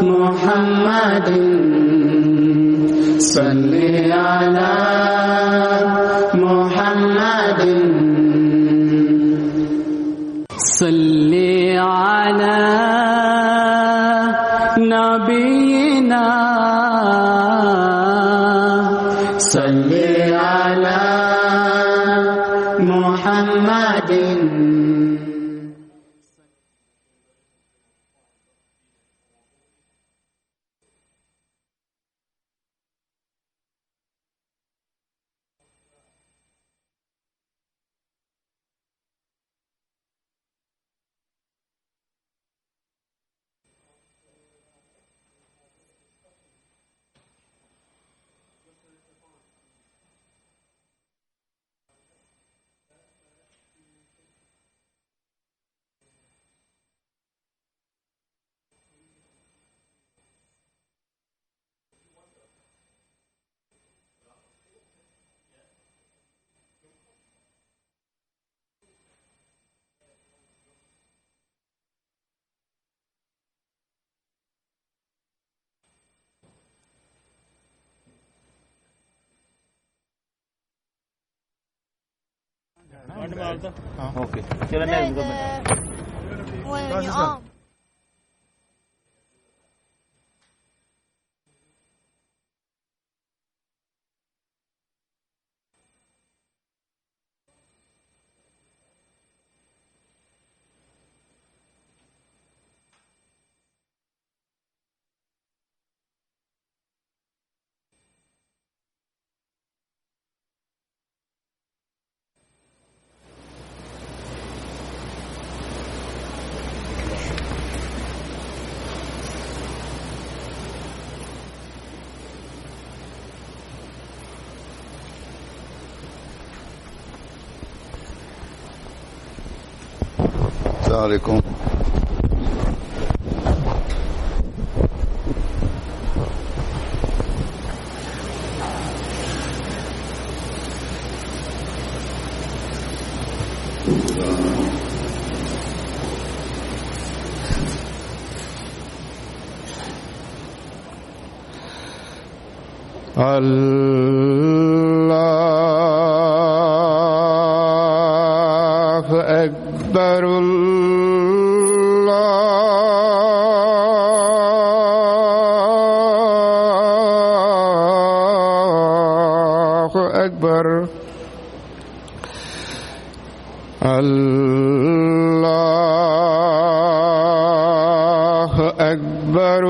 محمد صل على محمد صل على نبينا صل على محمد. اوكي when you arm السلام عليكم. الله أكبر الله أكبر الله أكبر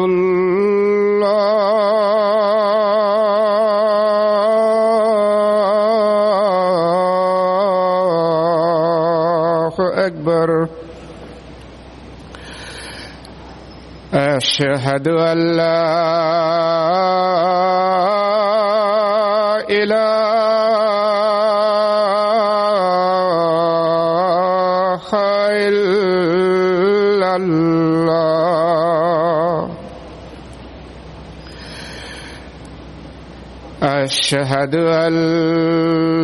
أكبر. أشهد أن لا إله إلا الله. أشهد أن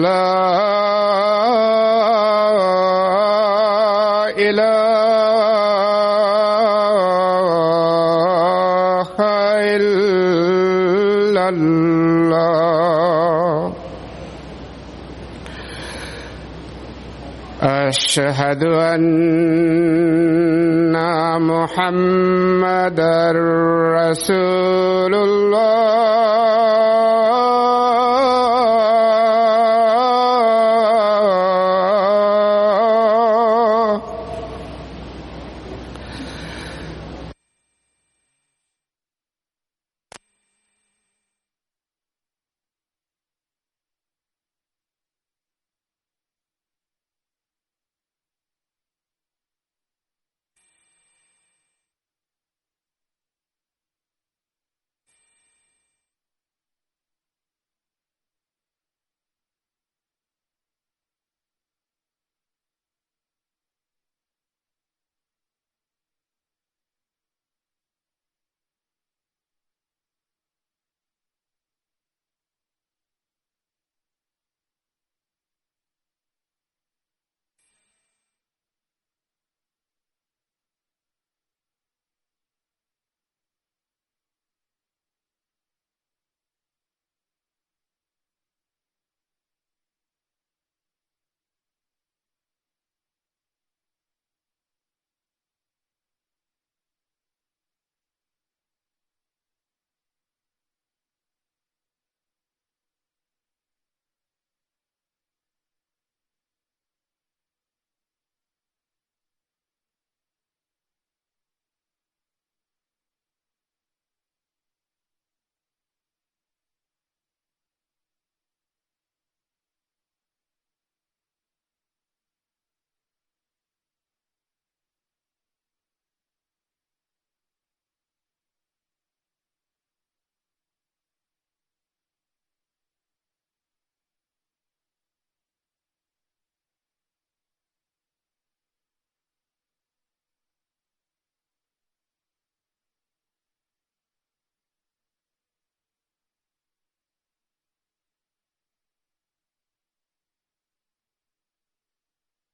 لا إله إلا الله. أشهد أن محمدًا رسول الله.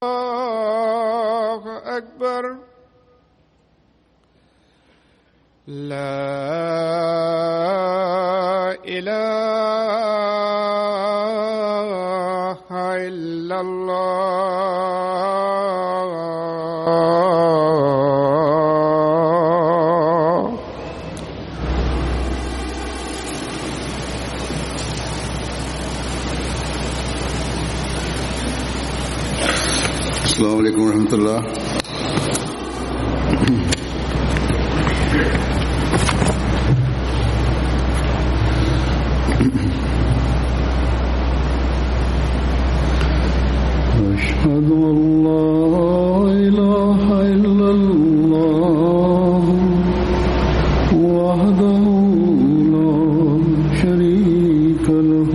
الله أكبر لا إله إلا الله. السلام عليكم ورحمة الله. أشهد أن لا إله إلا الله وحده لا شريك له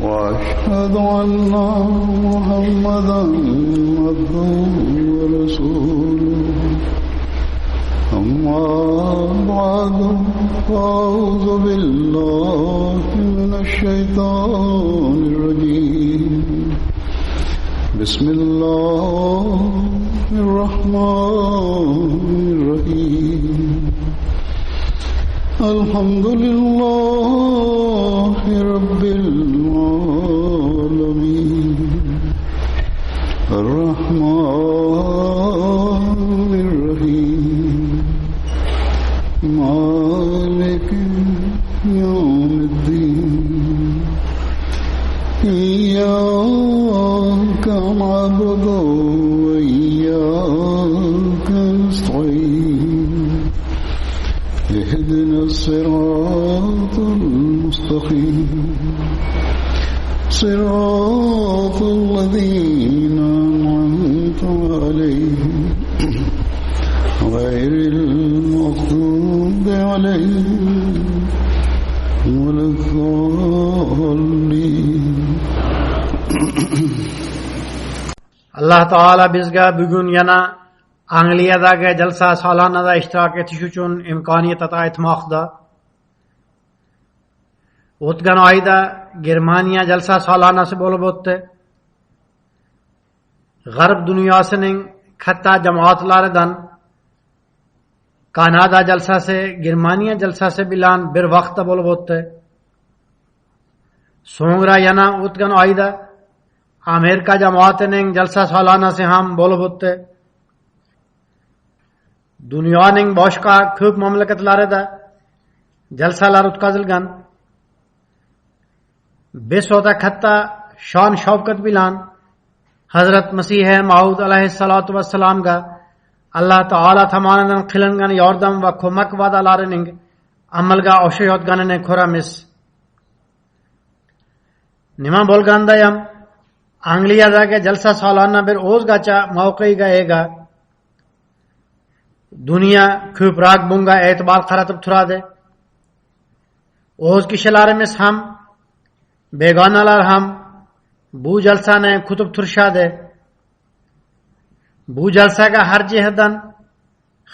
وأشهد أن محمدا عبده ورسوله. أما بعد فأعوذ بالله من الشيطان الرجيم. بسم الله الرحمن الرحيم. الحمد لله رب العالمين الرحمن الرحيم مالك يوم الدين. إياك نعبد وإياك نستعين. اهدنا الصراط المستقيم صراط الذين أنعمت عليهم غير المغضوب عليهم ولا الضالين. Allah Taala bizga bugun yana Angliyadagi jalsa solanada ishtirok etish uchun imkoniyat ato etmoqda. O'tgan oyda Germaniya jalsa solonasi bo'lib o'tdi. G'arb dunyosining katta jamoatlaridan Kanada jalsasi, Germaniya jalsasi bilan bir vaqtda bo'lib o'tdi. So'ngra yana o'tgan oyda Amerika jamoatining jalsa solonasi ham bo'lib o'tdi. Dunyoning boshqa ko'p mamlakatlarida jalsalar o'tkazilgan. Besota katta shon shavkat bilan Hazrat Masih Maud alayhissalatu vassalamga Allah Taala tomonidan qilingan yordam va ko'mak va'dalarining amalga oshayotganini ko'ramiz. Nima bo'lganda ham Angliyadagi jalsa solona bir o'zgacha mavqega ega. Dunyo ko'proq bunga e'tibor qaratib turadi. O'z kishilarimiz ham, begonalar ham bu jalsani kutib turishadi. Bu jalsaga har jihatdan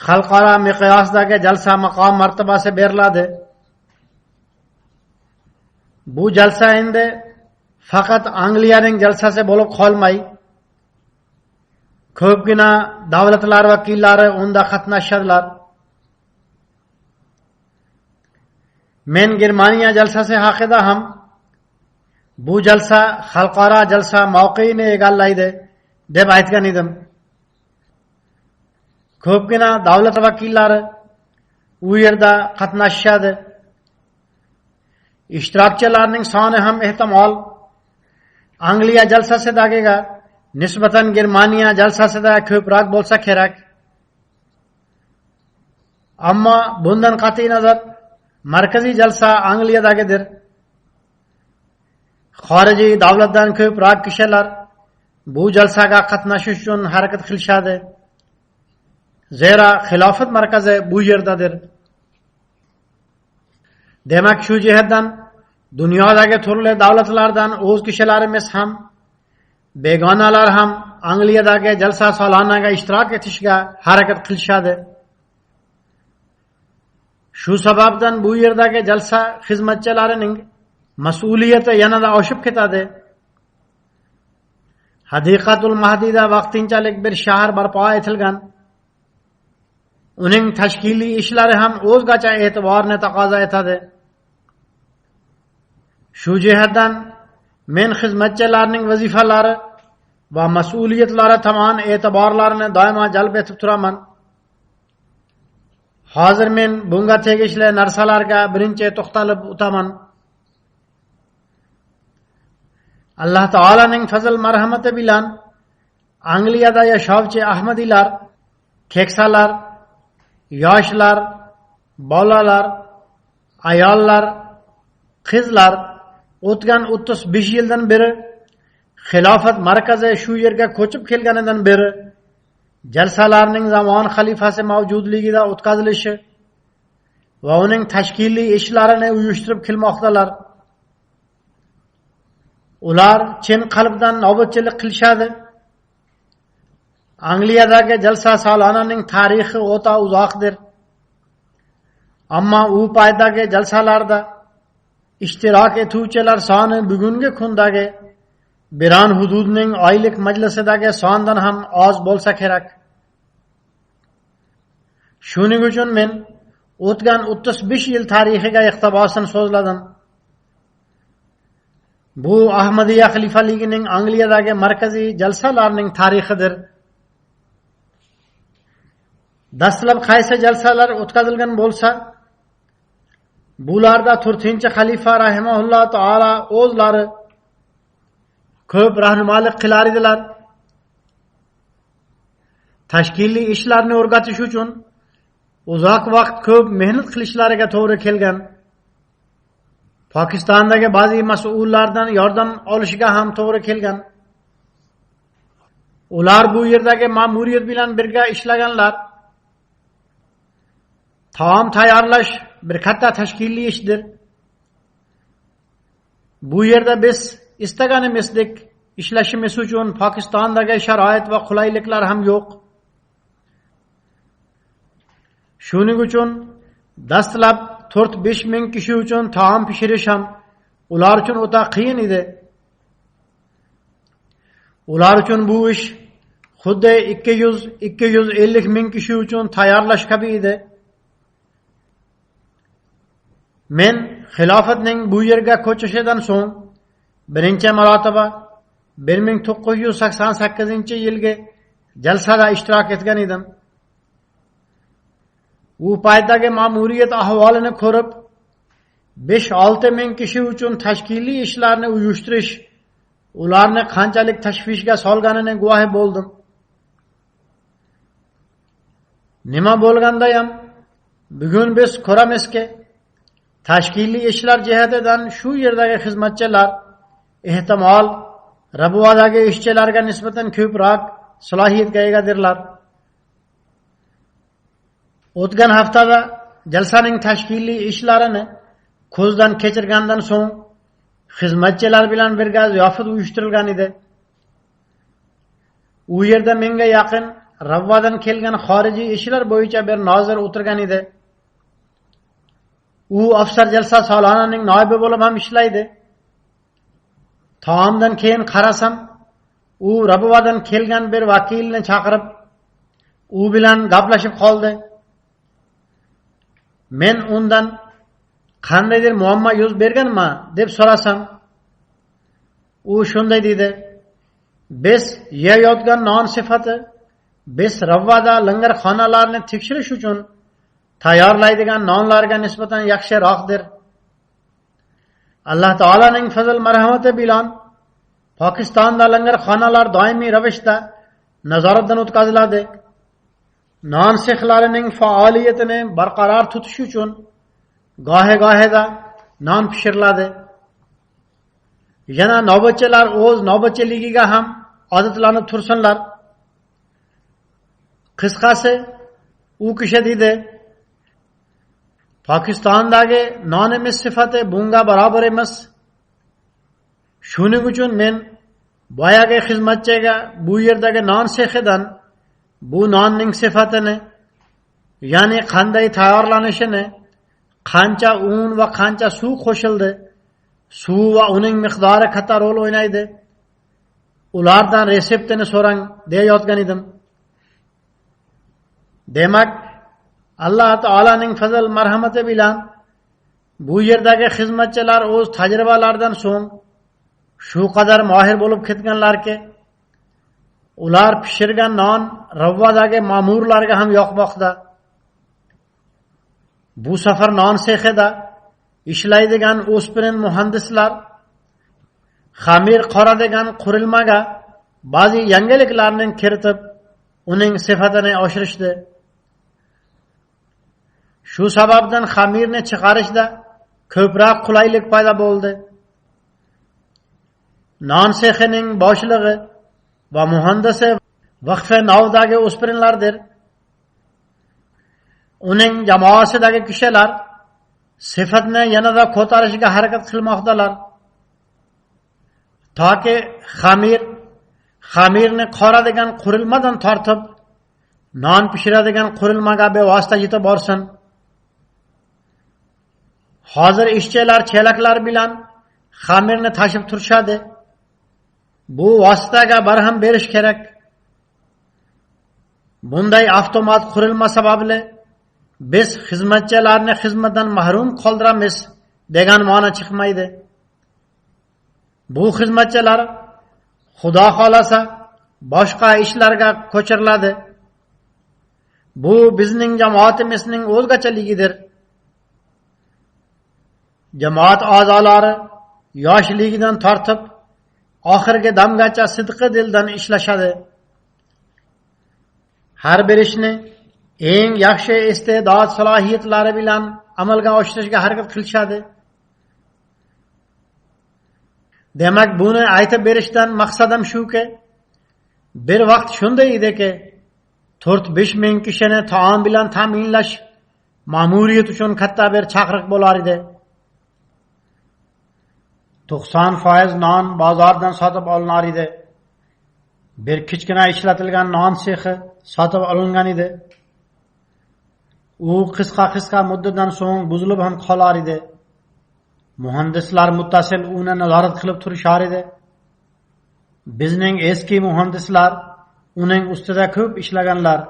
xalqaro miqyosdagi jalsa maqom martabasi beriladi. Bu jalsa endi faqat Angliyaning jalsasi bo'lib qolmay, ko'pgina davlatlar vakillari unda qatnashadilar. Men Germaniya jalsasi haqida ham bu jalsa xalqaro jalsa mavqeini egallaydi deb aytgan edim. Ko'pgina davlat vakillari u yerda qatnashadi. Ishtirokchilarning soni ham ehtimol Angliya jalsasidagiga nisbatan Germaniya jalsasida ko'proq bo'lsa kerak. Ammo bundan qat'iy nazar markaziy jalsa Angliyadagidir. Xorijiy davlatdan ko'proq kishilar bu jalsaga qatnashish uchun harakat qilishadi. Zero xilofat markazi bu yerdadir. Demak, shu jihatdan dunyodagi turli davlatlardan o'z kishilarimiz ham, begonalar ham Angliyadagi jalsa salonaga ishtirok etishga harakat qilishadi. Shu sababdan bu yerdagi jalsa xizmatchilarining mas'uliyati yanada oshib ketadi. Hadiqatul Mahdida vaqtinchalik bir shahar barpo etilgan. Uning tashkiliy ishlari ham o'zgacha e'tiborni taqozo etadi. Shu jihatdan men xizmatchilarning vazifalari va mas'uliyatlari tomon e'tiborlarini doimo jalb etib turaman. Hozir men bunga tegishli narsalarga birinchi to'xtalib o'taman. Alloh taolaning fazl marhamati bilan Angliyada yashovchi ahmadiylar, keksalar, yoshlar, bolalar, ayollar, qizlar o'tgan 35 yildan beri xilofat markazi shu yerga ko'chib kelganidan beri jalsalarning zamon xalifasi mavjudligida o'tkazilishi va uning tashkiliy ishlarini uyushtirib kelmoqdalar. Ular chin qalbdan navbatchilik qilishadi. Angliyadagi jalsa salonaning tarixi o'ta uzoqdir. Ammo u paydagi jalsalarda ishtirok etuvchilar soni bugungi kundagi biron hududning oylik majlisidagi sondan ham oz bo'lsa kerak. Shuning uchun men o'tgan 35 yil tarixiga iqtibosan so'zladim. Bu Ahmadiyya xalifaligining Angliyadagi markaziy jalsalarning tarixidir. Dastlab qaysi jalsalar o'tkazilgan bo'lsa, bularda 4-xalifa rahimahulloh taolo o'zlari ko'p rahnumolik qilar edilar. Tashkiliy ishlarni o'rgatish uchun uzoq vaqt ko'p mehnat qilishlariga to'g'ri kelgan. Pokistondagi ba'zi mas'ullardan yordam olishiga ham to'g'ri kelgan. Ular bu yerdagi ma'muriyat bilan birga ishlaganlar. Taom tayyorlash bir katta tashkiliy ishdir. Bu yerda biz istaganimizdek ishlashimiz uchun Pokistondagi sharoit va qulayliklar ham yo'q. Shuning uchun dastlab 4-5 ming kishi uchun taom pishirish ham ular uchun o'ta qiyin edi. Ular uchun bu ish xuddi 200-250 ming kishi uchun tayyorlash kabi edi. Men xilofatning bu yerga ko'chishidan so'ng birinchi marotaba 1988-yilgi jalsada ishtirok etgan edim. U paytdagi ma'muriyat ahvolini ko'rib 5-6 ming kishi uchun tashkiliy ishlarni uyushtirish ularni qanchalik tashvishga solganini guvohi bo'ldim. Nima bo'lganda ham bugun biz ko'ramizki, tashkiliy ishlar jihatidan shu yerdagi xizmatchilar ehtimol Rabuadagi ishchilarga nisbatan ko'proq salohiyatga egadirlar. O'tgan haftada jalsaning tashkiliy ishlarini ko'zdan kechirgandan so'ng xizmatchilar bilan birga ziyofat uyushtirilgan edi. U yerda menga yaqin Rabuadan kelgan xorijiy ishlar bo'yicha bir nozir o'tirgan edi. U afsar jalsa salonaning noibi bo'lib ham ishlaydi. Taomdan keyin qarasam, u Rabuadan kelgan bir vakilni chaqirib, u bilan gaplashib qoldi. Men undan qandaydir muammo yuz berganmi deb so'rasam, u shunday dedi: "Biz yeyotgan non sifati biz Rabuada langarxonalarni tekshirish uchun tayyorlaydigan nonlarga nisbatan yaxshiroqdir. Alloh taolaning fazl marhamati bilan Pokistonda langarxonalar doimiy ravishda nazoratdan o'tkaziladi. Non sexlarining faoliyatini barqaror tutish uchun gohi-gohida non pishiriladi. Yana navbatchilar o'z navbatchiligiga ham odatlanib tursinlar." Qisqasi, u kishi dedi: "Pokistondagi nonimiz sifati bunga barobar emas. Shuning uchun men boyagi xizmatchiga bu yerdagi non sexidan bu nonning sifatini, ya'ni qanday tayyorlanishini, qancha un va qancha suv qo'shildi, suv va uning miqdori katta rol o'ynaydi. ulardan reseptini so'rang deyayotgan edim. Demak, Alloh taolaning fazl marhamati bilan bu yerdagi xizmatchilar o'z tajribalaridan so'ng shu qadar mohir bo'lib ketganlarki, ular pishirgan non Ravvodagi ma'murlarga ham yoqmoqda. Bu safar non sexida ishlaydigan o'spirin muhandislar xamir qoradigan qurilmaga ba'zi yangiliklarni kiritib, uning sifatini oshirishdi. Shu sababdan xamirni chiqarishda ko'proq qulaylik paydo bo'ldi. Non sexining boshlig'i va muhandisi vaqfe navdagi o'spirinlardir. Uning jamoasidagi kishilar sifatni yanada ko'tarishga harakat qilmoqdalar. Toki xamirni qoradigan qurilmadan tortib non pishiradigan qurilmaga bevosita yetib borsin. Hozir ishchilar chelaklar bilan xamirni tashib turishadi. Bu vositaga barham berish kerak. Bunday avtomat qurilma sababli biz xizmatchilarni xizmatdan mahrum qoldiramiz degan ma'no chiqmaydi. Bu xizmatchilar Xudo xolasa boshqa ishlarga ko'chiriladi. Bu bizning jamoatimizning o'zgachaligidir. Jamoat a'zolari yoshligidan tortib oxirgi damgacha sidqi dildan ishlashadi. Har bir ishni eng yaxshi iste'dod salohiyatlari bilan amalga oshirishga harakat qilishadi. Demak, buni aytib berishdan maqsadim shuki, bir vaqt shunday ediki, 4-5 ming kishini taom bilan ta'minlash ma'muriyat uchun katta bir chaqiriq bo'lar edi. 90% non bozordan sotib olinar edi. Bir kichkina ishlatilgan non sexi sotib olingan edi. U qisqa muddatdan so'ng buzilib ham qolar edi. Muhandislar muttasil uni nazorat qilib turishar edi. Bizning eski muhandislar uning ustida ko'p ishlaganlar.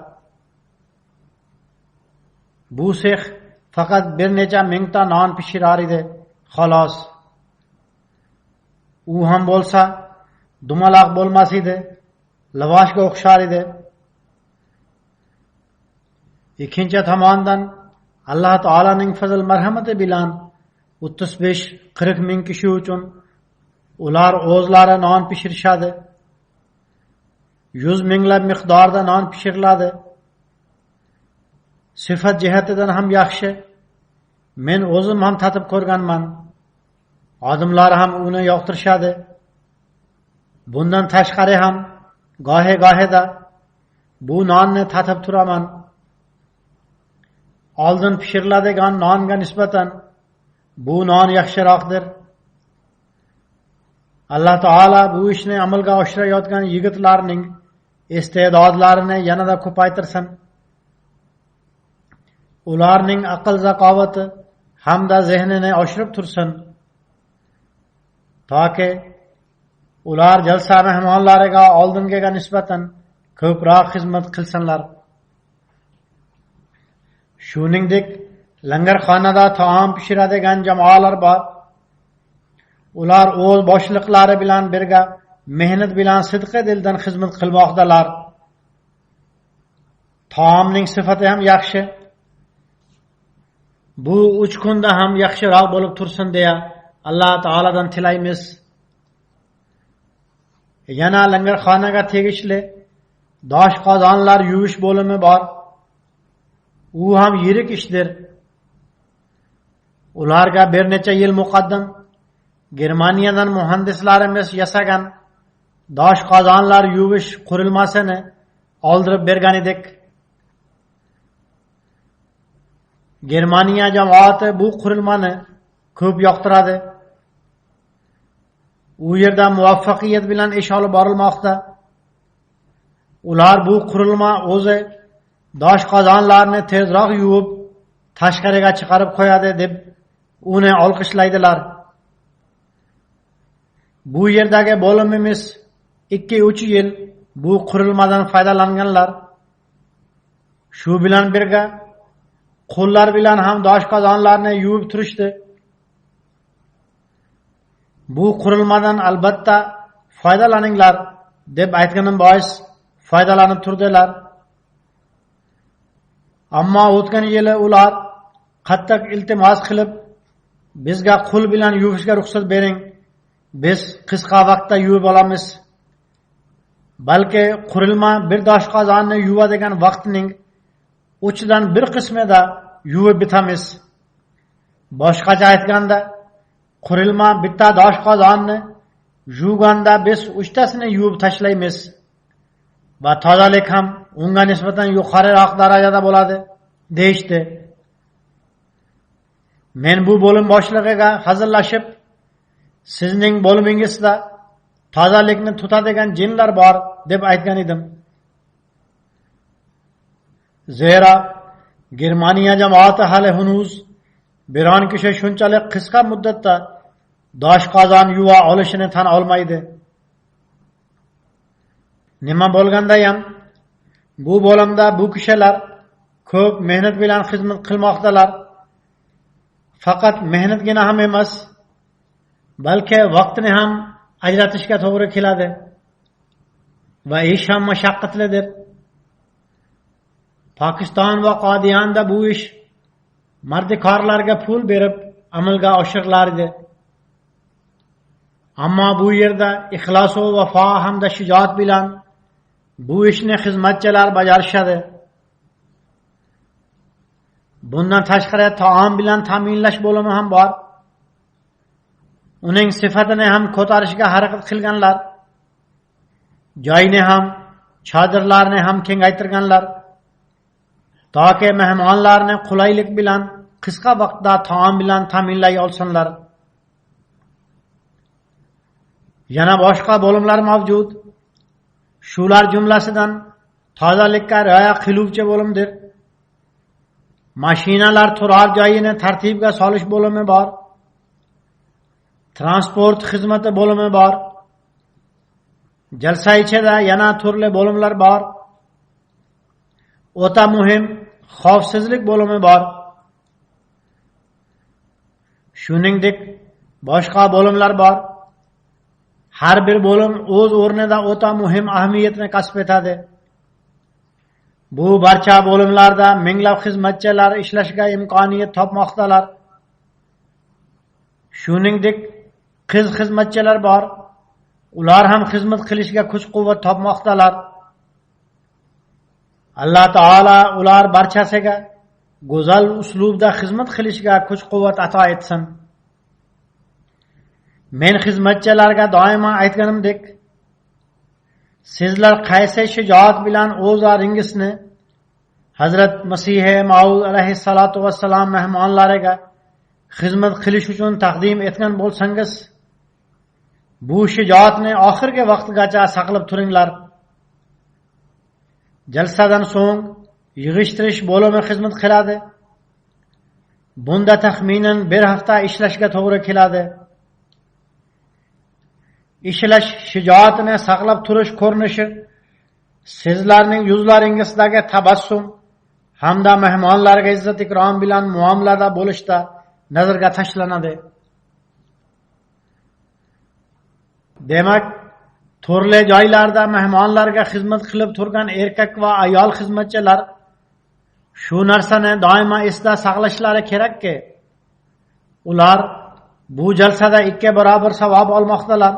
Bu sex faqat bir necha mingta non pishirar edi, xolos. U ham bo'lsa dumaloq bo'lmas edi, lavoshga o'xshar edi. Ikkinchi tomondan Alloh taolaning fazl marhamati bilan 35-40 ming kishi uchun ular o'zlari non pishirishadi. 100 minglab miqdorda non pishiriladi. Sifat jihatidan ham yaxshi. Men o'zim ham tatib ko'rganman. Odamlar ham uni yoqtirishadi. Bundan tashqari ham gohi-gohida bu nonni tatib turaman. Oldin pishiriladigan nonga nisbatan bu non yaxshiroqdir. Alloh taolo bu ishni amalga oshirayotgan yigitlarning iste'dodlarini yanada ko'paytirsin. Ularning aql zaqovati hamda zehnini oshirib tursin. Toki ular jalsa mehmonlariga oldingiga nisbatan ko'proq xizmat qilsinlar. Shuningdek, langarxonada taom pishiradigan jamoalar bor. Ular o'z boshliqlari bilan birga mehnat bilan sidqi dildan xizmat qilmoqdalar. Taomning sifati ham yaxshi. Bu 3 kunda ham yaxshiroq bo'lib tursin deya Alloh taoladan tilaymiz. Yana langarxonaga tegishli dosh qozonlar yuvish bo'limi bor. U ham yirik ishdir. Ularga bir necha yil muqaddam Germaniyadan muhandislarimiz yasagan dosh qozonlar yuvish qurilmasini oldirib bergan edik. Germaniya jamoati bu qurilmani ko'p yoqtiradi. U yerda muvaffaqiyat bilan ish olib borilmoqda. Ular bu qurilma o'zi dosh qozonlarni tezroq yuvib tashqariga chiqarib qo'yadi deb uni olqishlaydilar. Bu yerdagi bo'limimiz 2-3 yil bu qurilmadan foydalanganlar. Shu bilan birga qo'llar bilan ham doshqozonlarni yuvib turishdi. Bu qurilmadan albatta foydalaninglar deb aytganim bois foydalanib turdilar. Ammo o'tgan yili ular qattiq iltimos qilib, bizga qo'l bilan yuvishga ruxsat bering. Biz qisqa vaqtda yuvib olamiz. Balki qurilma bir doshqozonni yuvadigan vaqtning 3dan 1 qismida yuvib bitamiz. Boshqacha aytganda, qurilma bitta doshqozonni yuvganda biz 3tasini yuvib tashlaymiz va tozalik ham unga nisbatan yuqoriroq darajada bo'ladi deyishdi. Men bu bo'lim boshlig'iga hazillashib, sizning bo'limingizda tozalikni tutadigan jinlar bor deb aytgan edim. Zero Germaniya jamoati hali hanuz biron kishi shunchalik qisqa muddatda doshqozon yuva olishini tan olmaydi. Nima bo'lganda ham bu bo'limda bu kishilar ko'p mehnat bilan xizmat qilmoqdalar. Faqat mehnatgina ham emas, balki vaqtini ham ajratishga to'g'ri keladi va ish ham mashaqqatlidir. Pokiston va Qodiyonda bu ish mardikorlarga pul berib amalga oshirilardi. Ammo bu yerda ixlos va vafo hamda shijoat bilan bu ishni xizmatchilar bajarishadi. Bundan tashqari taom bilan ta'minlash bo'limi ham bor. Uning sifatini ham ko'tarishga harakat qilganlar. Joyni ham, chodirlarni ham kengaytirganlar. Toki mehmonlarni qulaylik bilan qisqa vaqtda taom bilan ta'minlay olsinlar. Yana boshqa bo'limlar mavjud. Shular jumlasidan tozalikka rioya qiluvchi bo'limdir. Mashinalar turar joyini tartibga solish bo'limi bor. Transport xizmati bo'limi bor. Jalsa ichida yana turli bo'limlar bor. O'ta muhim xavfsizlik bo'limi bor. Shuningdek, boshqa bo'limlar bor. Har bir bo'lim o'z o'rnida o'ta muhim ahamiyatni kasb etadi. Bu barcha bo'limlarda minglab xizmatchilar ishlashga imkoniyat topmoqdalar. Shuningdek, qiz xizmatchilar bor. Ular ham xizmat qilishga kuch-quvvat topmoqdalar. Alloh taolo ular barchasiga go'zal uslubda xizmat qilishga kuch-quvvat ato etsin. Men xizmatchilarga doimo aytganimdek, sizlar qaysi shijoat bilan o'zlaringizni Hazrat Masih Maud alayhissalatu vassalam mehmonlariga xizmat qilish uchun taqdim etgan bo'lsangiz, bu shijoatni oxirgi vaqtgacha saqlab turinglar. Jalsadan so'ng yig'ishtirish bo'limi xizmat qiladi. Bunda taxminan 1 hafta ishlashga to'g'ri keladi. Ishlash shijoatini saqlab turish ko'rinishi sizlarning yuzlaringizdagi tabassum hamda mehmonlarga izzat-ikrom bilan muomalada bo'lishda nazarga tashlanadi. Demak, turli joylarda mehmonlarga xizmat qilib turgan erkak va ayol xizmatchilar shu narsani doimo esda saqlashlari kerakki, ular bu jalsada 2 barobar savob olmoqdalar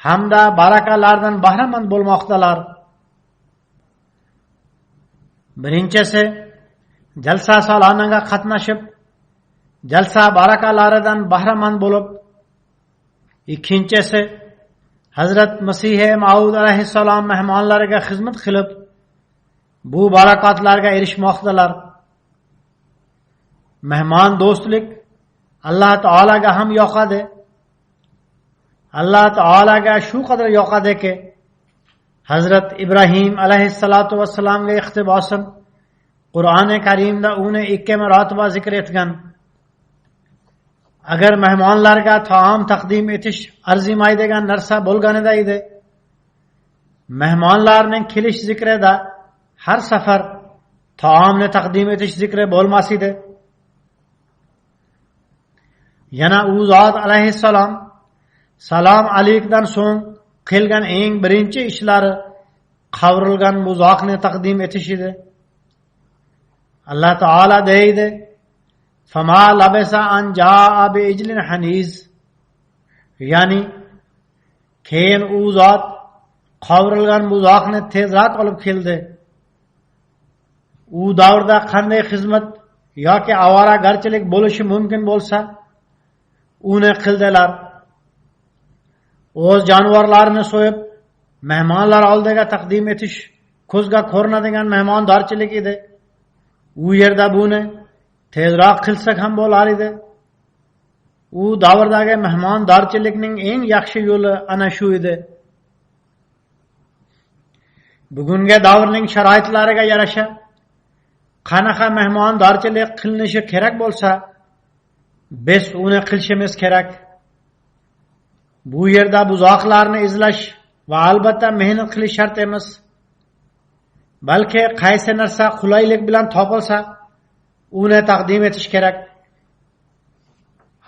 hamda barakalardan bahramand bo'lmoqdalar. Birinchisi, jalsa saloniga qatnashib, jalsa barakalaridan bahramand bo'lib, ikkinchisi, Hazrat Masih Maud alayhissalom mehmonlariga xizmat qilib, bu barakotlarga erishmoqdalar. Mehmon do'stlik Alloh taolaga ham yoqadi. Alloh taolaga shu qadar yoqadiki, Hazrat Ibrohim alayhissalatu vassalamga iqtibosan Qur'oni Karimda uni 2 marotaba zikr etgan. Agar mehmonlarga taom taqdim etish arzimaydigan narsa bo'lganida edi, mehmonlarning kelish zikrida har safar taomni taqdim etish zikri bo'lmas edi. Yana u zot alayhissalom salom alikdan so'ng qilgan eng birinchi ishlari qavrilgan buzoqni taqdim etish edi. Allah Taala deydi: "Fama labasa an jaa bi ijlin haniz." Ya'ni keyin u zot qavrilgan buzoqni tezroq olib keldi. U davrda qanday xizmat yoki avoragarchilik bo'lishi mumkin bo'lsa, uni qildilar. O'z jonivorlarini so'yib, mehmonlar oldiga taqdim etish ko'zga ko'rinadigan mehmondorchilik edi. U yerda buni tezroq qilsak ham bo'lar edi. U davrdagi mehmondorchilikning eng yaxshi yo'li ana shu edi. Bugungi davrning sharoitlariga yarasha qanaqa mehmondorchilik qilinishi kerak bo'lsa, biz uni qilishimiz kerak. Bu yerda buzoqlarni izlash va albatta mehnat qilish shart emas. Balki qaysi narsa qulaylik bilan topilsa, uni taqdim etish kerak.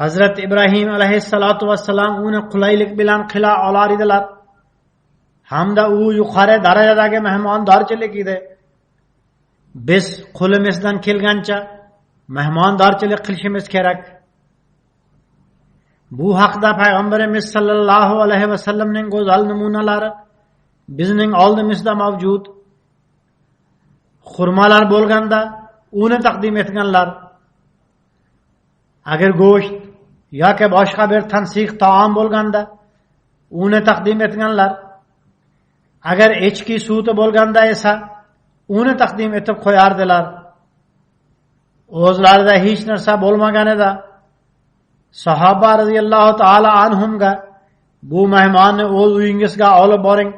Hazrat Ibrohim alayhissalatu vassalam uni qulaylik bilan qila olar edilar. Hamda u yuqori darajadagi mehmondorchilik edi. Biz qo'limizdan kelgancha mehmondorchilik qilishimiz kerak. Bu haqda Payg'ambarimiz sallallohu alayhi vasallamning go'zal namunalari bizning oldimizda mavjud. Xurmolar bo'lganda uni taqdim etganlar. Agar go'sht yoki boshqa bir tansiq taom bo'lganda uni taqdim etganlar. Agar echki suti bo'lganda esa uni taqdim etib qo'yardilar. O'zlarida hech narsa bo'lmaganida sahoba radhiyallohu ta'ala anhumga bu mehmonni o'z uyingizga olib boring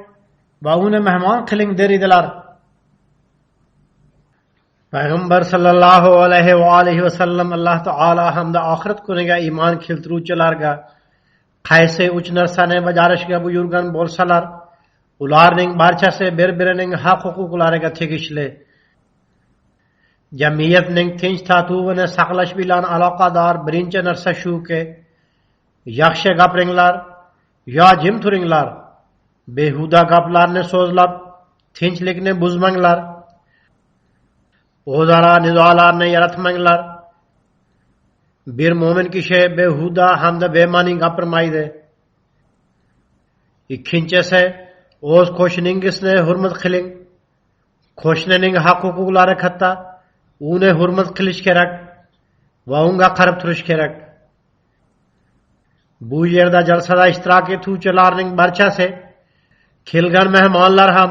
va uni mehmon qiling der edilar. Payg'ambar sallallohu alayhi va alihi vasallam Alloh taolo hamda oxirat kuniga iymon keltiruvchilarga qaysi uch narsani bajarishga buyurgan bo'lsalar, ularning barchasi bir-birining haq-huquqlariga tegishli. Jamiyatning tinch tartibini saqlash bilan aloqador birinchi narsa shuki, yaxshi gapiringlar yo jim turinglar. Behuda gaplarni so'zlab tinchlikni buzmanglar. O'zaro nizolarni yaratmanglar. Bir mo'min kishi behuda hamda bema'ni gapirmaydi. Ikkinchisi, o'z qo'shningizni hurmat qiling. Qo'shnining haq-huquqlari katta, uni hurmat qilish kerak va unga qarab turish kerak. Bu yerda jalsada ishtirok etuvchilarning barchasi kelgan mehmonlar ham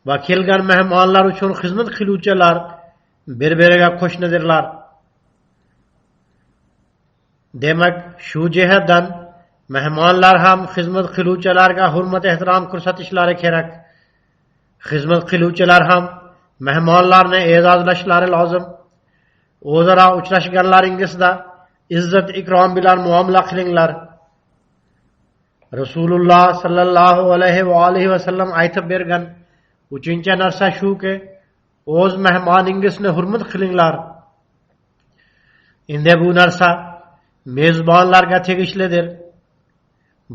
va kelgan mehmonlar uchun xizmat qiluvchilar bir-biriga qo'shnidirlar. Demak, shu jihatdan mehmonlar ham xizmat qiluvchilarga hurmat ehtirom ko'rsatishlari kerak. Xizmat qiluvchilar ham mehmonlarni e'zozlashlari lozim. O'zaro uchrashganlaringizda izzat ikrom bilan muomala qilinglar. Rasululloh sallallohu alayhi va alihi vasallam aytib bergan uchinchi narsa shuki, o'z mehmoningizni hurmat qilinglar. Endi bu narsa mezbonlarga tegishlidir.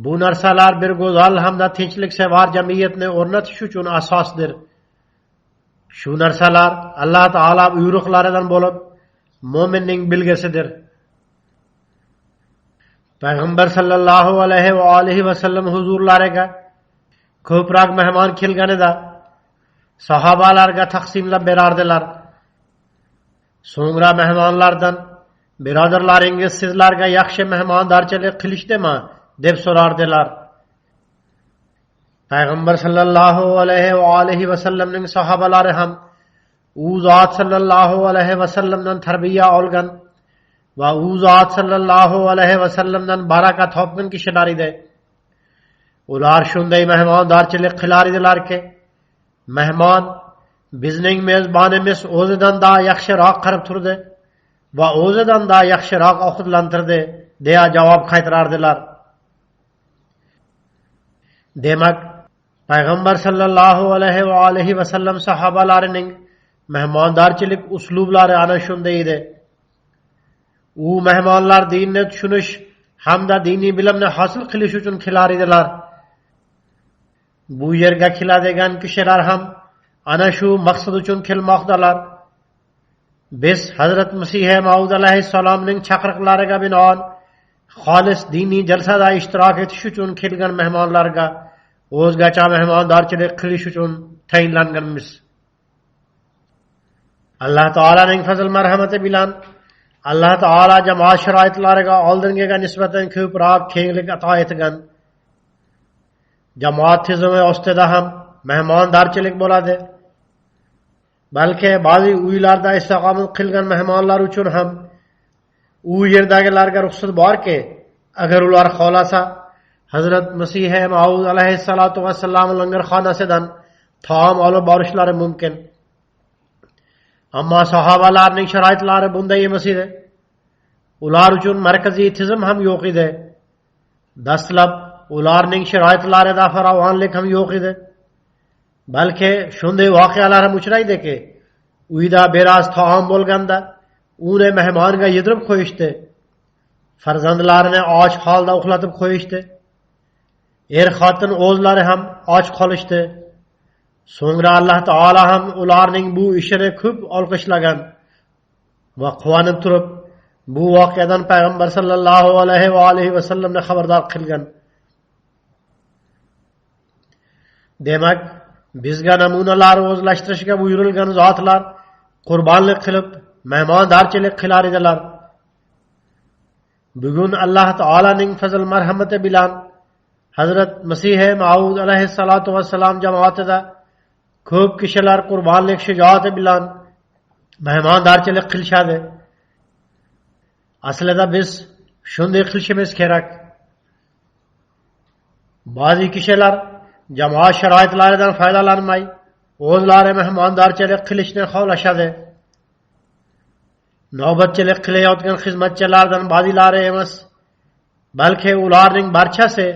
Bu narsalar bir go'zal hamda tinchliksevar jamiyatni o'rnatish uchun asosdir. Shu narsalar Alloh taolo buyruqlaridan bo'lib, mo'minning bilgisidir. Payg'ambar sallallohu alayhi va alihi vasallam huzurlariga ko'proq mehmon kelganida sahobalarga taqsimlab berardilar. So'ngra mehmonlardan, birodarlaringiz sizlarga yaxshi mehmondorchilik qilishdimi deb so'rardilar. Payg'ambar sallallohu alayhi va alihi vasallamning sahobalari ham u zot sallallohu alayhi vasallamdan tarbiya olgan va u zot sallallohu alayhi vasallamdan baraka topgan kishilar edi. Ular shunday mehmondorchilik qilar edilarki, mehmon bizning mezbonimiz o'zidan da yaxshiroq qarab turdi va o'zidan da yaxshiroq ovqatlantirdi deya javob qaytarardilar. Demak, payg'ambar sallallohu alayhi va alihi vasallam sahobalarining mehmondorchilik uslublari ana shunday edi. U mehmonlar dinni tushunish hamda diniy bilimni hosil qilish uchun kelar edilar. Bu yerga keladigan kishilar ham ana shu maqsad uchun kelmoqdalar. Biz Hazrat Masih Maud alayhissalomning chaqiriqlariga binoan xolis diniy jalsada ishtirok etish uchun kelgan mehmonlarga o'zgacha mehmondorchilik qilish uchun tayinlanganmiz. Alloh taolaning fazl marhamati bilan Alloh taolo jamoat sharoitlariga oldingiga nisbatan ko'proq kenglik ato etgan. Jamoat tizimi ostida ham mehmondorchilik bo'ladi. Balki ba'zi uylarda istiqomat qilgan mehmonlar uchun ham u yerdagilarga ruxsat borki, agar ular xolasa Hazrat Masih Maud alayhissalatu vassalam langarxonasidan taom olib borishlari mumkin. Ammo sahobalarning sharoitlari bunday emas edi. Ular uchun markaziy tizim ham yo'q edi. Dastlab ularning sharoitlarida farovonlik ham yo'q edi. Balki shunday voqealar ham uchraydiki, uyda biroz taom bo'lganda uni mehmonga yedirib qo'yishdi. Farzandlarini och holda uxlatib qo'yishdi. Xotin o'zlari ham och qolishdi. So'ngra Alloh taolo ham ularning bu ishini ko'p olqishlagan va quvonib turib, bu voqeadan payg'ambar sallallohu alayhi va alihi vasallamni xabardor qilgan. Demak, bizga namunalar o'zlashtirishga buyurilgan zotlar qurbonlik qilib, mehmondorchilik qilar edilar. Bugun Alloh taolaning fazl marhamati bilan Hazrat Masih Maud alayhissalatu vassalam jamoatida ko'p kishilar qurbonlik shijoati bilan mehmondorchilik qilishadi. Aslida biz shunday qilishimiz kerak. Ba'zi kishilar jamoat sharoitlaridan foydalanmay, o'zlari mehmondorchilik qilishni xohlashadi. Navbatchilik qilayotgan xizmatchilardan ba'zilari emas, balki ularning barchasi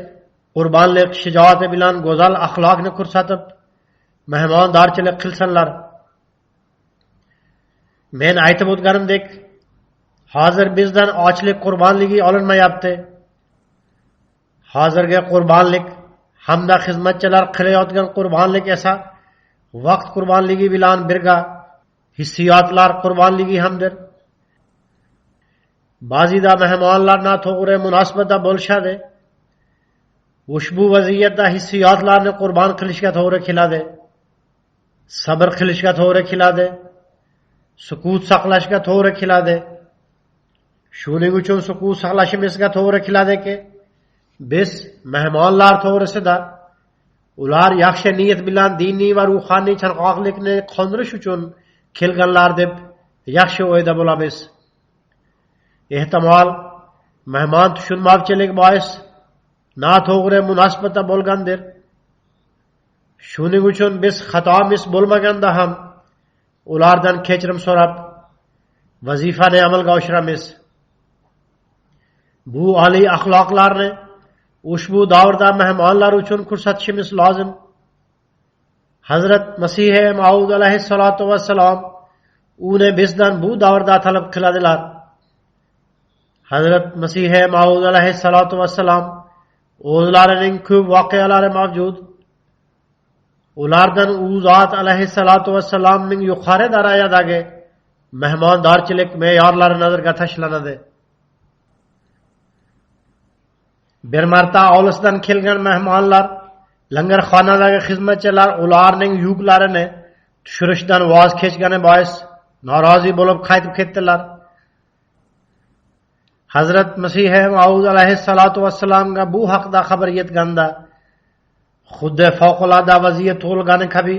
qurbonlik shijoati bilan go'zal axloqni ko'rsatib, mehmondorchilik qilsanlar. Men aytib o'tganimdek, hozir bizdan ochlik qurbonligi olinmayapti. Hozirgi qurbonlik hamda xizmatchilar qilayotgan qurbonlik esa vaqt qurbonligi bilan birga hissiyotlar qurbonligi hamdir. Ba'zida mehmonlar noto'g'ri munosabatda bo'lishadi. Ushbu vaziyatda hissiyotlarni qurbon qilishga to'g'ri keladi. Sabr qilishga to'g'ri keladi. Sukut saqlashga to'g'ri keladi. Shuning uchun sukut saqlashimizga to'g'ri keladiki, biz mehmonlar to'g'risida ular yaxshi niyat bilan diniy va ruhoniy chanqoqlikni qondirish uchun kelganlar deb yaxshi o'yda bo'lamiz. Ehtimol mehmon tushunmovchilik bois noto'g'ri munosabatda bo'lgandir. Shuning uchun biz xatomiz bo'lmaganda ham ulardan kechirim so'rab vazifani amalga oshiramiz. Bu oliy axloqlarni ushbu davrda mehmonlar uchun ko'rsatishimiz lozim. Hazrat Masih Maud alayhissalatu vassalam uni bizdan bu davrda talab qiladilar. Hazrat Masih Maud alayhissalatu vassalam o'zlarining ko'p voqealari mavjud. Ulardan u zot alayhissalatu vassalamning yuqori darajadagi mehmondorchilik me'yorlari nazarga tashlanadi. Bir marta olisdan kelgan mehmonlar, langarxonadagi xizmatchilar ularning yuklarini tushirishdan voz kechgani bois norozi bo'lib qaytib ketdilar. Hazrat Masih Maud alayhissalatu vassalamga bu haqda xabar yetganda, xuddi favqulodda vaziyat tug'ilgani kabi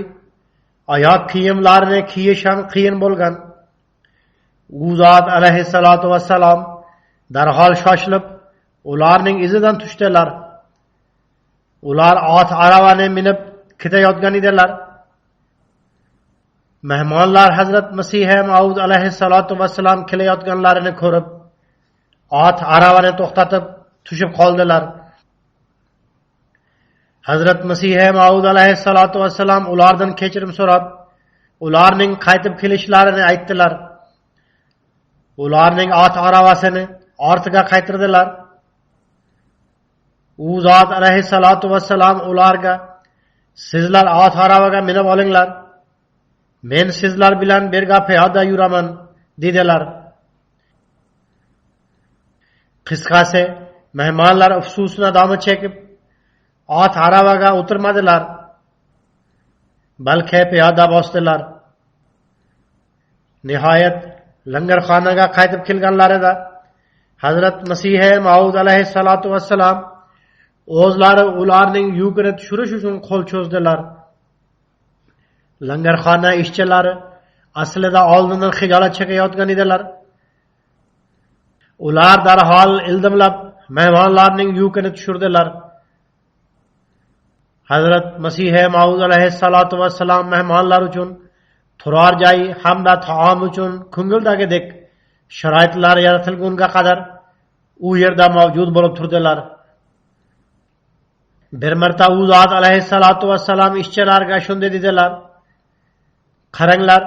oyoq kiyimlarini kiyish ham qiyin bo'lgan. U zot alayhissalatu vassalam darhol shoshilib ularning izidan tushdilar. Ular ot aravani minib ketayotgan edilar. Mehmonlar Hazrat Masih Maud alayhissalatu vassalam kelayotganlarini ko'rib, ot aravani to'xtatib tushib qoldilar. Hazrat Masih Maud alayhissalatu vassalam ulardan kechirim so'rab, ularning qaytib kelishlarini aytdilar. Ularning ot aravasini ortiga qaytirdilar. U zot alayhissalatu vassalam ularga, sizlar ot aravaga minib olinglar, men sizlar bilan birga piyoda yuraman dedilar. Qisqasi, mehmonlar afsusini davom chekib ot aravaga o'tirmadilar, balki piyoda bosdilar. Nihoyat langarxonaga qaytib kelganlarida Hazrat Masih Maud alayhissalatu vassalam o'zlari ularning yukini tushirish uchun qo'l cho'zdilar. Langarxona ishchilari aslida oldindan xijolat chekayotgan edilar. Ular darhol ildimlab mehmonlarning yukini tushirdilar. Hazrat Masih Maud alayhissalatu vassalam mehmonlar uchun turar joy hamda taom uchun ko'ngildagidek sharoitlar yaratilgunga qadar u yerda mavjud bo'lib turdilar. Bir marta u zot alayhissalatu vassalam ishchilarga shunday dedilar: qaranglar,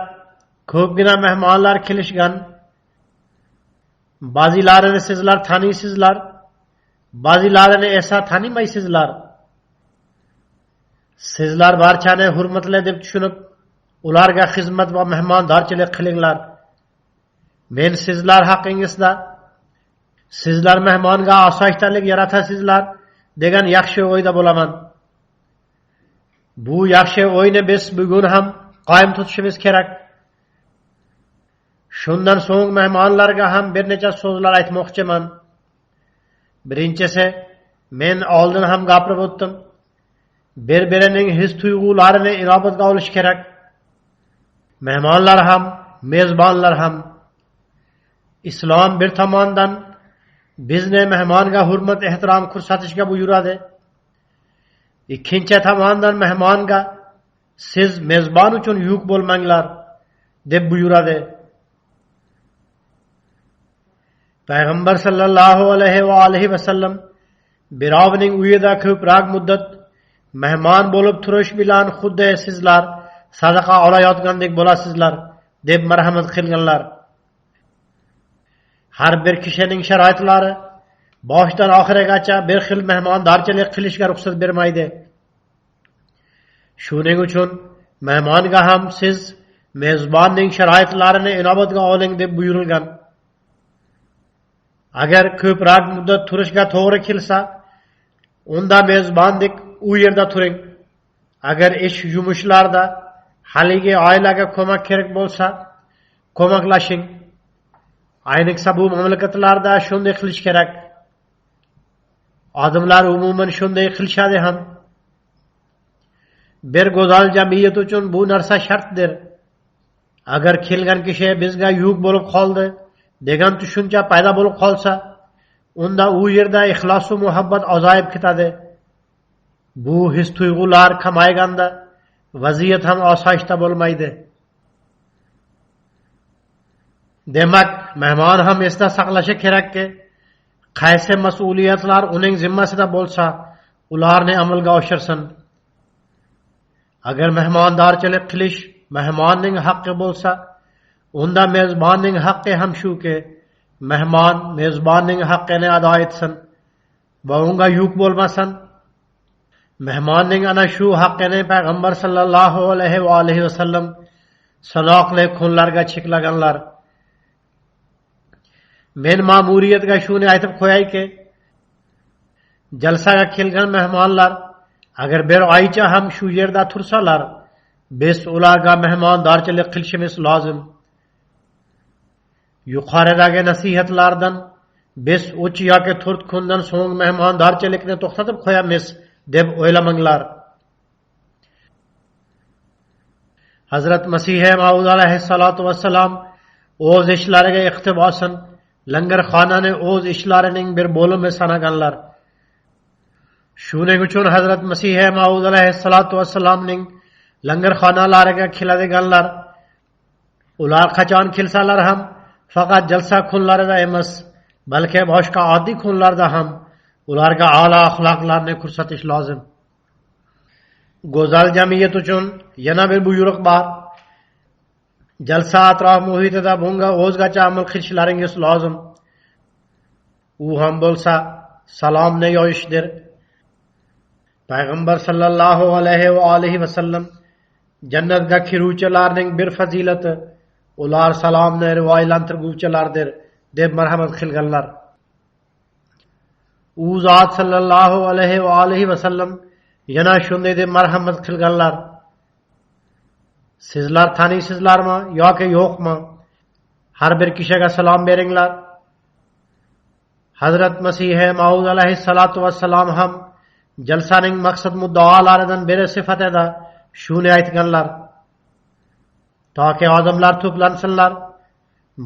ko'pgina mehmonlar kelishgan. Ba'zilarini sizlar taniysizlar, ba'zilarini esa tanimaysizlar. Sizlar barchani hurmatli deb tushunib, ularga xizmat va mehmondorchilik qilinglar. Men sizlar haqingizda sizlar mehmonga osoyishtalik yaratasizlar degan yaxshi o'yda bo'laman. Bu yaxshi o'yni biz bugun ham qoyim tutishimiz kerak. Shundan so'ng mehmonlarga ham bir necha so'zlar aytmoqchiman. Birinchisi, men oldin ham gapirib o'tdim. Bir-birining his-tuyg'ularini inobatga olish kerak. Mehmonlar ham, mezbonlar ham. Islom bir tomondan bizni mehmonga hurmat ehtirom ko'rsatishga buyuradi. Ikkinchi tomondan mehmonga siz mezbon uchun yuk bo'lmanglar deb buyuradi. Payg'ambar sallallohu alayhi va alihi vasallam birovning uyida ko'proq muddat mehmon bo'lib turish bilan xuddi sizlar sadaqa olayotgandek bo'lasizlar deb marhamat qilganlar. Har bir kishining sharoitlari boshdan oxirigacha bir xil mehmondorchilik qilishga ruxsat bermaydi. Shuning uchun mehmonga ham siz mezbonning sharoitlarini inobatga oling deb buyurilgan. Agar ko'proq muddat turishga to'g'ri kelsa, unda mezbondek u yerda turing. Agar ish yumushlarda haligi oilaga ko'mak kerak bo'lsa, ko'maklashing. Ayniqsa bu mamlakatlarda shunday qilish kerak. Odamlar umuman shunday qilishadi ham. Bir go'zal jamiyat uchun bu narsa shartdir. Agar kelgan kishi bizga yuk bo'lib qoldi degan tushuncha paydo bo'lib qolsa, unda u yerda ixlos va muhabbat azoyib ketadi. Bu his-tuyg'ular kamayganda vaziyat ham osoyishta bo'lmaydi. Demak, mehmon ham esda saqlashi kerakki, qaysi mas'uliyatlar uning zimmasida bo'lsa, ularni amalga oshirsin. Agar mehmondorchilik qilish mehmonning haqqi bo'lsa, unda mezbonning haqqi ham shuki, mehmon mezbonning haqqini ado etsin va unga yuk bo'lmasin. Mehmonning ana shu haqqini Payg'ambar sallallohu alayhi va alihi vasallam sanoqli kunlarga cheklaganlar. Men ma'muriyatga shuni aytib qo'yayki, jalsaga kelgan mehmonlar agar bir oycha ham shu yerda tursalar, biz ularga mehmondorchilik qilishimiz lozim. Yuqoridagi nasihatlardan biz 3 yoki 4 kundan so'ng mehmondorchilikni to'xtatib qo'yamiz deb o'ylamanglar. Hazrat Masih Maud alayhissalatu vassalam o'z ishlariga iqtibosan langarxonani o'z ishlarining bir bo'limi sanaganlar. Shuning uchun Hazrat Masih Maud alayhissalatu vassalamning langarxonalariga keladiganlar, ular qachon kelsalar ham faqat jalsa kunlarida emas, balki boshqa oddiy kunlarda ham ularga a'lo axloqlarni ko'rsatish lozim. go'zal jamiyat uchun yana bir buyruq bor. Jalsa atrof muhitida bunga o'zgacha amal qilishlaringiz lozim. U ham bo'lsa salomni yoyishdir. Payg'ambar sallallohu alayhi va alihi vasallam jannatga kiruvchilarning bir fazilati ular salomni rivoyatlantiruvchilardir deb marhamat qilganlar. U zot sallallohu alayhi va alihi vasallam yana shunday deb marhamat qilganlar: sizlar taniysizlarmi yoki yo'qmi? Har bir kishiga salom beringlar. Hazrat Masih Maud alayhissalatu vassalam ham jalsaning maqsad muddaolaridan biri sifatida shuni aytganlar: toki odamlar to'plansinlar,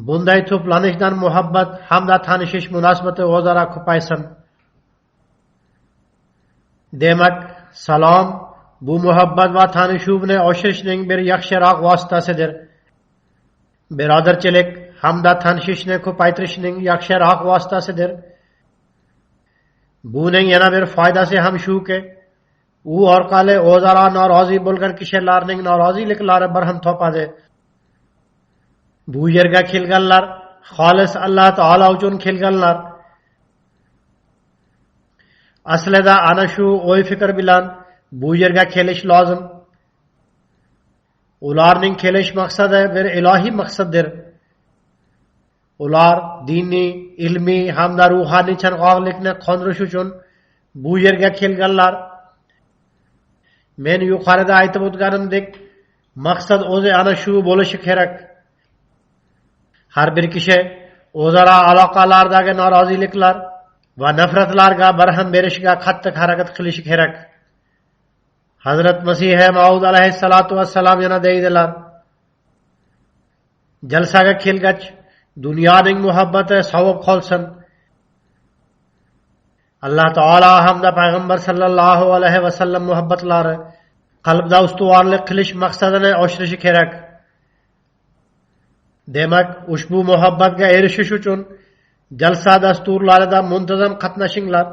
bunday to'planishdan muhabbat hamda tanishish munosabati o'zaro ko'paysin. Demak, salom bu muhabbat va tanishuvni oshirishning bir yaxshiroq vositasidir. Birodarchilik hamda tanishishni ko'paytirishning yaxshiroq vositasidir. Buning yana bir foydasi ham shuki, u orqali o'zaro norozi bo'lgan kishilarning noroziliklari barham topadi. Bu yerga kelganlar xolis Alloh taolo uchun kelganlar. Aslida ana shu o'y fikr bilan bu yerga kelish lozim. Ularning kelish maqsadi bir ilohiy maqsaddir. Ular diniy, ilmiy hamda ruhoniy chanqoqlikni qondirish uchun bu yerga kelganlar. Men yuqorida aytib o'tganimdek, maqsad o'zi ana shu bo'lishi kerak. Har bir kishi o'zaro aloqalardagi noroziliklar va nafratlarga barham berishga qattiq harakat qilishi kerak. Hazrat Masih Maud alayhissalatu vassalam yana deydilar: jalsaga kelgach dunyoning muhabbati sovib qolsin. Alloh taolo hamda payg'ambar sallallohu alayhi vasallam muhabbatlari qalbda ustuvorlik qilish maqsadini oshirishi kerak. Demak, ushbu muhabbatga erishish uchun jalsa dasturlarida muntazam qatnashinglar.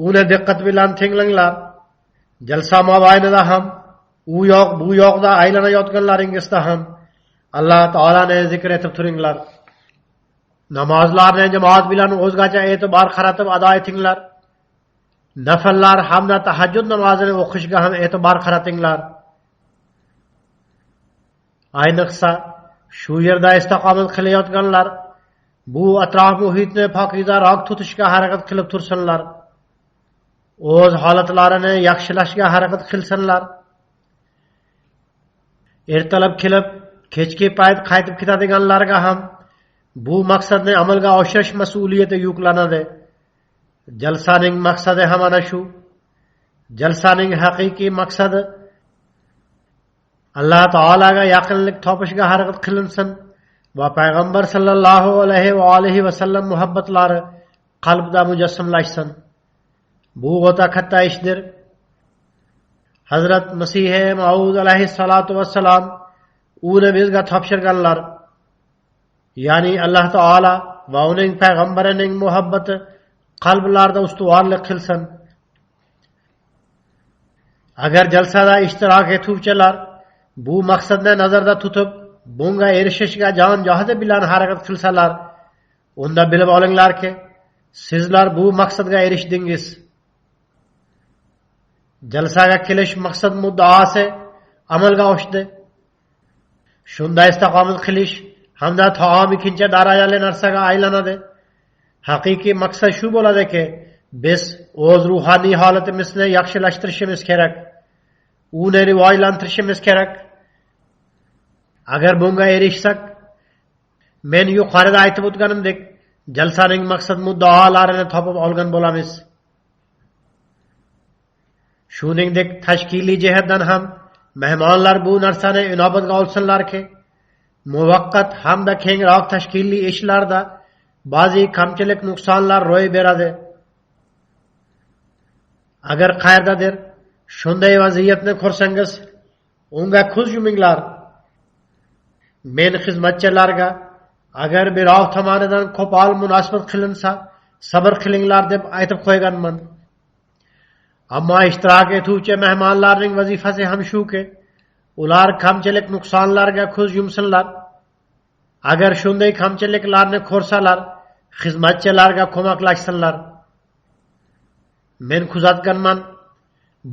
Uni diqqat bilan tinglanglar. Jalsa mobaynida ham, u yoq bu yoqda aylanayotganlaringizda ham Alloh taolani zikr etib turinglar. Namozlarni jamoat bilan o'zgacha e'tibor qaratib ado etinglar. Nafllar hamda tahajjud namozini o'qishga ham e'tibor qaratinglar. Ayniqsa shu yerda istiqomat qilayotganlar bu atrof muhitni pokizaroq tutishga harakat qilib tursinlar. O'z holatlarini yaxshilashga harakat qilsinlar. Ertalab kelib, kechki payt qaytib ketadiganlarga ham bu maqsadni amalga oshirish mas'uliyati yuklanadi. Jalsaning maqsadi ham ana shu. Jalsaning haqiqiy maqsadi Alloh taolaga yaqinlik topishga harakat qilinsin va payg'ambar sallallohu alayhi va alihi vasallam muhabbatlari qalbda mujassamlashsin. Bu o'ta katta ishdir. Hazrat Masih Maud alayhissalatu vassalam uni bizga topshirganlar. Ya'ni Alloh taolo va uning payg'ambarining muhabbati qalblarda ustuvorlik qilsin. Agar jalsada ishtirok etuvchilar bu maqsadni nazarda tutib, bunga erishishga jon johati bilan harakat qilsalar, unda bilib olinglarki, sizlar bu maqsadga erishdingiz. Jalsaga kelish maqsad muddaosi amalga oshdi. Shunda istiqomat qilish hamda taom ikkinchi darajali narsaga aylanadi. Haqiqiy maqsad shu bo'ladiki, biz o'z ruhoniy holatimizni yaxshilashtirishimiz kerak. Uni rivoyatlantirishimiz kerak. Agar bunga erishsak, men yuqorida aytib o'tganimdek, jalsaning maqsad muddaolarini topib olgan bo'lamiz. Shuningdek, tashkiliy jihatdan ham mehmonlar bu narsani inobatga olsinlarki, muvaqqat hamda kengroq tashkiliy ishlarda ba'zi kamchilik nuqsonlar ro'y beradi. Agar qayerdadir shunday vaziyatni ko'rsangiz, unga ko'z yuminglar. Men xizmatchilarga agar birov tomonidan qo'pol munosabat qilinsa, sabr qilinglar deb aytib qo'yganman. Amma iştirak etuvchi mehmonlarning vazifasi ham shuki, ular kamchilik nuqsonlarga ko'z yumsinlar. Agar shunday kamchiliklarni ko'rsalar, xizmatchilarga ko'maklashsinlar. Men kuzatganman,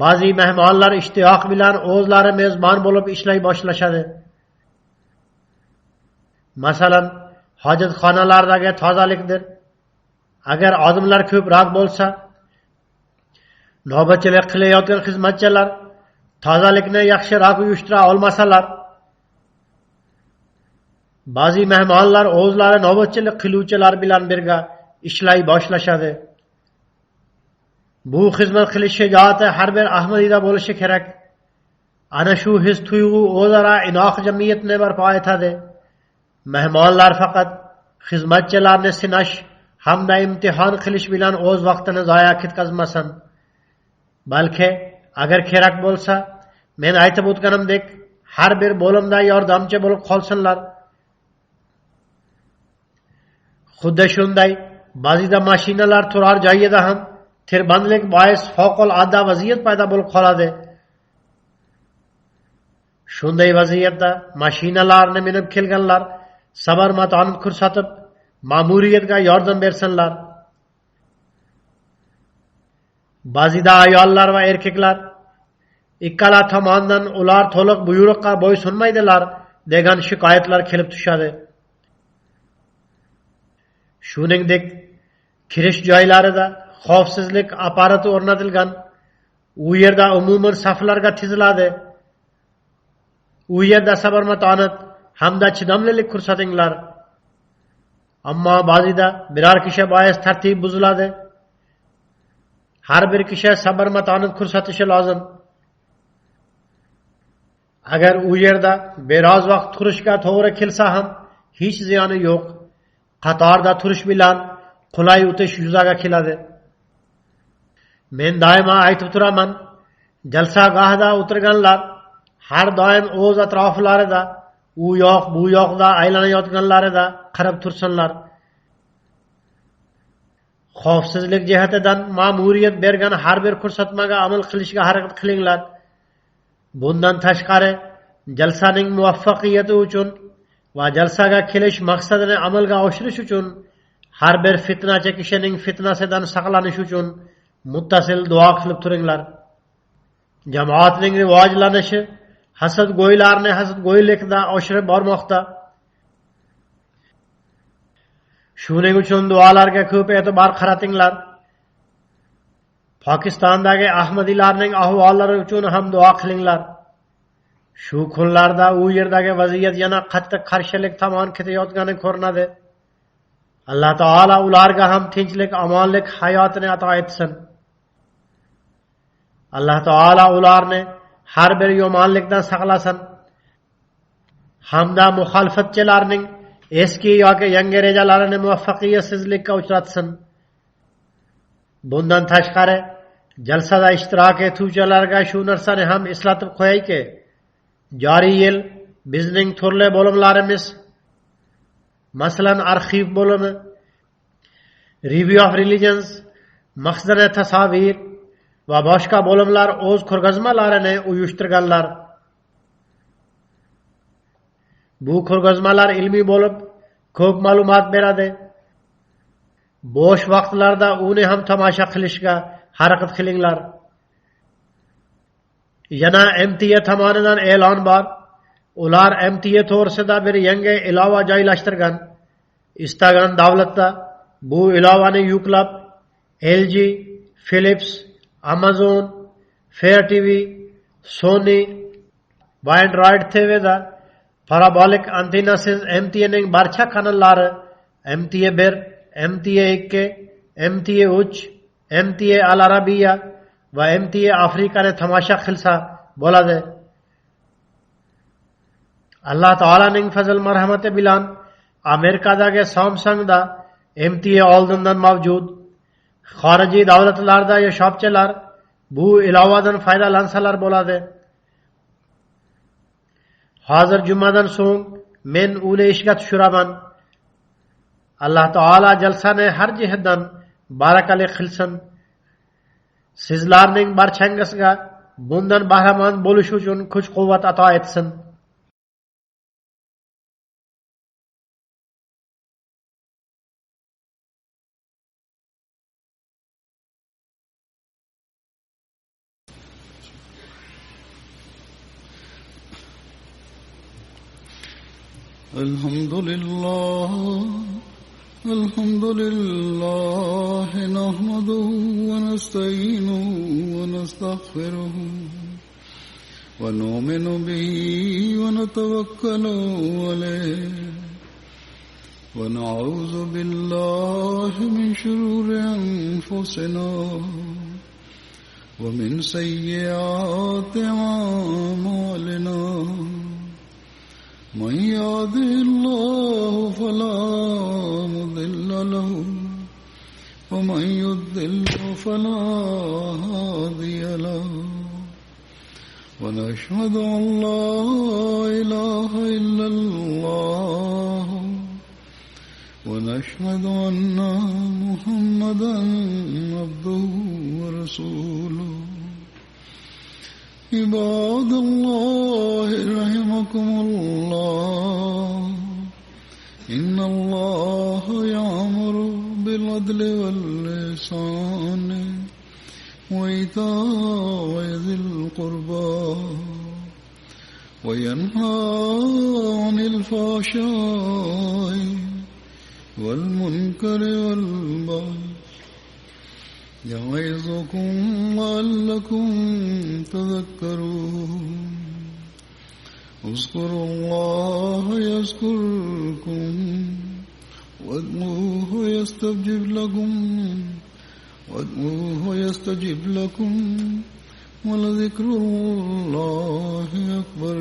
ba'zi mehmonlar ishtiyoq bilan o'zlari mezbon bo'lib ishlay boshlashadi. Masalan, hojatxonalardagi tozalikdir. Agar odamlar ko'proq bo'lsa, navbatchilik qilayotgan xizmatchilar tozalikni yaxshiroq uyushtira olmasalar, ba'zi mehmonlar o'zlari navbatchilik qiluvchilar bilan birga ishlay boshlashadi. Bu xizmat qilish shijoati har bir ahmadiyda bo'lishi kerak. Ana shu his tuyg'u o'zaro inoq jamiyatni barpo etadi. Mehmonlar faqat xizmatchilarni sinash hamda imtihon qilish bilan o'z vaqtini zoya ketkazmasin. Balki agar kerak bo'lsa, men aytib o'tganimdek, har bir bo'limda yordamchi bo'lib qolsinlar. Xuddi shunday, ba'zida mashinalar turar joyida ham tirbandlik bois favqulodda vaziyat paydo bo'lib qoladi. Shunday vaziyatda mashinalarni minib kelganlar sabr matonat ko'rsatib, ma'muriyatga yordam bersinlar. Ba'zida ayollar va erkaklar ikkala tomondan ular to'liq buyruqqa bo'ysunmaydilar degan shikoyatlar kelib tushadi. Shuningdek, kirish joylarida xavfsizlik apparati o'rnatilgan. U yerda umuman saflarga tiziladi. U yerda sabr matonat hamda chidamlilik ko'rsatinglar. Ammo ba'zida biror kishi bois tartib buziladi. Har bir kishi sabr matonat ko'rsatishi lozim. Agar u yerda biroz vaqt turishga to'g'ri kelsa ham hech ziyoni yo'q. Qatorda turish bilan qulay o'tish yuzaga keladi. Men doimo aytib turaman, jalsagohda o'tirganlar har doim o'z atroflarida, u yoq bu yoqda aylanayotganlarida qarab tursinlar. Xavfsizlik jihatidan ma'muriyat bergan har bir ko'rsatmaga amal qilishga harakat qilinglar. Bundan tashqari, jalsaning muvaffaqiyati uchun va jalsaga kelish maqsadini amalga oshirish uchun har bir fitnachi kishining fitnasidan saqlanish uchun muttasil duo qilib turinglar. Jamoatning rivojlanishi hasadgo'ylarni hasadgo'ylikda oshirib bormoqda. Shuning uchun duolarga ko'p e'tibor qaratinglar. Pokistondagi ahmadiylarning ahvollari uchun ham duo qilinglar. Shu kunlarda u yerdagi vaziyat yana qattiq qarshilik tomon ketayotgani ko'rinadi. Alloh taolo ularga ham tinchlik, omonlik hayotini ato etsin. Alloh taolo ularni har bir yomonlikdan saqlasin. Hamda muxolifatchilarning eski yoki yangi rejalarini muvaffaqiyatsizlikka uchratsin. Bundan tashqari, jalsada ishtirok etuvchilarga shu narsani ham eslatib qo'yayki, joriy yil bizning turli bo'limlarimiz, masalan arxiv bo'limi, Review of Religions, maqsadni tasavvur va boshqa bo'limlar o'z ko'rgazmalarini uyushtirganlar. Bu ko'rgazmalar ilmiy bo'lib, ko'p ma'lumot beradi. Bo'sh vaqtlarda uni ham tomosha qilishga harakat qilinglar. Yana MTA tomonidan e'lon bor. Ular MTA to'g'risida bir yangi ilova joylashtirgan. Istagan davlatda bu ilovani yuklab LG, Philips, Amazon, Fire TV, Sony va Android TV'da parabolik antennasiz MTA'ning barcha kanallari MTA 1, MTA 2, MTA 3, MTA Al Arabiya va MTA Afrikani tomosha qilsa bo'ladi. Alloh taolaning fazl marhamati bilan Amerikadagi Samsungda MTA oldindan mavjud. Xorijiy davlatlarda yashovchilar bu ilovadan foydalansalar bo'ladi. Hozir jumadan so'ng men uni ishga tushiraman. Alloh taolo jalsani har jihatdan barakali qilsin. Sizlarning barchangizga bundan bahramand bo'lish uchun kuch-quvvat ato etsin. الحمد لله نحمده ونستعينه ونستغفره ونؤمن به ونتوكل عليه ونعوذ بالله من شرور أنفسنا ومن سيئات أعمالنا من يهده الله فلا مضل له ومن يضلل فلا هادي له ونشهد أن لا إله إلا الله ونشهد أن محمدا عبده ورسوله عباد الله رحمكم الله إن الله يأمر بالعدل والإحسان وإيتاء ذي القربى وينهى عن الفحشاء والمنكر والبغي يعظكم لعلكم تذكرون اذكروا الله يذكركم وادعوه يستجب لكم ولذكر الله أكبر